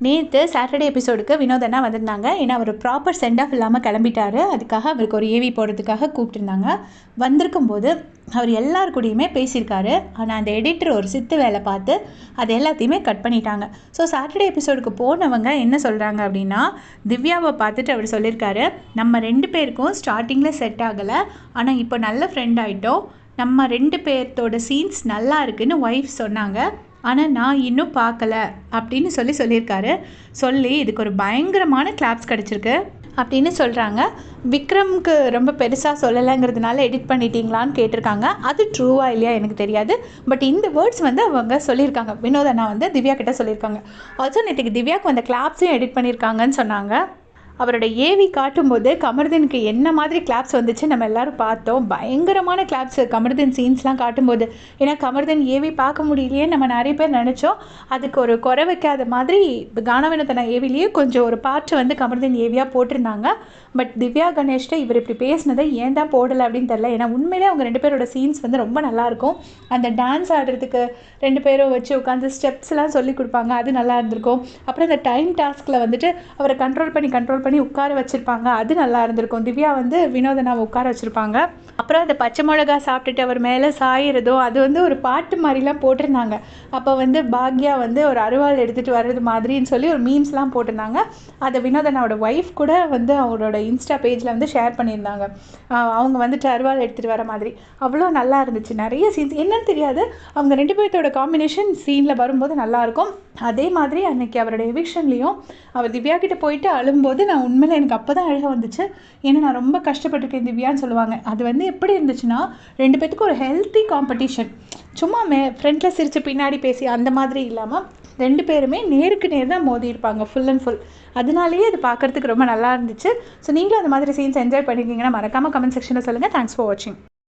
நேற்று சாட்டர்டே எபிசோடுக்கு வினோத் அண்ணா வந்திருந்தாங்க. ஏன்னா அவர் ப்ராப்பர் சென்ட் ஆஃப் இல்லாமல் கிளம்பிட்டாரு. அதுக்காக அவருக்கு ஒரு ஏவி போடுறதுக்காக கூப்பிட்டுருந்தாங்க. வந்திருக்கும்போது அவர் எல்லார் கூடயுமே பேசியிருக்காரு. ஆனால் அந்த எடிட்டர் ஒரு சித்து வேலை பார்த்து அது எல்லாத்தையுமே கட் பண்ணிட்டாங்க. ஸோ சாட்டர்டே எபிசோடுக்கு போனவங்க என்ன சொல்கிறாங்க அப்படின்னா, திவ்யாவை பார்த்துட்டு அவர் சொல்லியிருக்காரு, நம்ம 2 பேருக்கும் ஸ்டார்டிங்கில் செட் ஆகலை, ஆனால் இப்போ நல்ல ஃப்ரெண்ட் ஆகிட்டோம். நம்ம 2 பேர்த்தோட சீன்ஸ் நல்லா இருக்குன்னு ஒய்ஃப் சொன்னாங்க, ஆனால் நான் இன்னும் பார்க்கல அப்படின்னு சொல்லியிருக்காரு. இதுக்கு ஒரு பயங்கரமான கிளாப்ஸ் கிடச்சிருக்கு அப்படின்னு சொல்கிறாங்க. விக்ரம்க்கு ரொம்ப பெருசாக சொல்லலைங்கிறதுனால எடிட் பண்ணிட்டீங்களான்னு கேட்டிருக்காங்க. அது ட்ரூவா இல்லையா எனக்கு தெரியாது. பட் இந்த வேர்ட்ஸ் அவங்க சொல்லியிருக்காங்க. வினோத் அண்ணா திவ்யா கிட்ட சொல்லியிருக்காங்க. ஆல்சோ நேற்றுக்கு திவ்யாவுக்கு வந்த கிளாப்ஸையும் எடிட் பண்ணியிருக்காங்கன்னு சொன்னாங்க. அவரோட ஏவி காட்டும்போது கமருதீனுக்கு என்ன மாதிரி கிளாப்ஸ் வந்துச்சு நம்ம எல்லோரும் பார்த்தோம். பயங்கரமான கிளாப்ஸ் கமருதீன் சீன்ஸ்லாம் காட்டும்போது. ஏன்னா கமருதீன் ஏவி பார்க்க முடியலையே நம்ம நிறைய பேர் நினச்சோம். அதுக்கு ஒரு குறை வைக்காத மாதிரி கானவினோதனா ஏவிலேயே கொஞ்சம் ஒரு பாட்டு கமருதீன் ஏவியாக போட்டிருந்தாங்க. பட் திவ்யா கணேஷ்ட இவர் இப்படி பேசினதை ஏன் தான் போடலை அப்படின்னு தெரில. ஏன்னா உண்மையிலே அவங்க 2 பேரோட சீன்ஸ் ரொம்ப நல்லாயிருக்கும். அந்த டான்ஸ் ஆடுறதுக்கு 2 பேரும் வச்சு உட்காந்து ஸ்டெப்ஸ்லாம் சொல்லி கொடுப்பாங்க, அது நல்லா இருந்திருக்கும். அப்புறம் இந்த டைம் டாஸ்கில் அவரை கண்ட்ரோல் பண்ணி உட்கார வச்சுருப்பாங்க, அது நல்லா இருந்திருக்கும். திவ்யா வினோத் அண்ணாவை உட்கார வச்சுருப்பாங்க. அப்புறம் அந்த பச்சை மிளகா சாப்பிட்டுட்டு அவர் மேலே சாயிறதோ அது ஒரு பாட்டு மாதிரிலாம் போட்டிருந்தாங்க. அப்போ பாக்யா ஒரு அருவாள் எடுத்துகிட்டு வர்றது மாதிரின்னு சொல்லி ஒரு மீம்ஸ்லாம் போட்டிருந்தாங்க. அதை வினோத் அண்ணாவோட ஒய்ஃப் கூட அவரோட இன்ஸ்டா பேஜில் ஷேர் பண்ணியிருந்தாங்க. அவங்க அருவாள் எடுத்துகிட்டு வர மாதிரி அவ்வளோ நல்லா இருந்துச்சு. நிறைய சீன்ஸ் என்னன்னு தெரியாது, அவங்க 2 பேர்த்தோட காம்பினேஷன் சீனில் வரும்போது நல்லாயிருக்கும். அதே மாதிரி அன்றைக்கி அவரோட எவிக்ஷன்லேயும் அவர் திவ்யா கிட்டே போயிட்டு அழும்போது நான் உண்மையில் எனக்கு அப்போ தான் அழுக வந்துச்சு. ஏன்னா நான் ரொம்ப கஷ்டப்பட்டிருக்கேன் திவ்யான்னு சொல்லுவாங்க. அது எப்படி இருந்துச்சுன்னா 2 பேத்துக்கும் ஒரு ஹெல்த்தி காம்படிஷன். சும்மா ஃப்ரண்ட்டில் சிரித்து பின்னாடி பேசி அந்த மாதிரி இல்லாமல் 2 பேருமே நேருக்கு நேர் தான் மோதி இருப்பாங்க ஃபுல் அண்ட் ஃபுல். அதனாலேயே அது பார்க்குறதுக்கு ரொம்ப நல்லா இருந்துச்சு. ஸோ நீங்களும் அந்த மாதிரி சீன்ஸ் என்ஜாய் பண்ணியிருக்கீங்கன்னா மறக்காமல் கமெண்ட் செக்ஷனில் சொல்லுங்கள். தேங்க்ஸ் ஃபார் வாட்சிங்.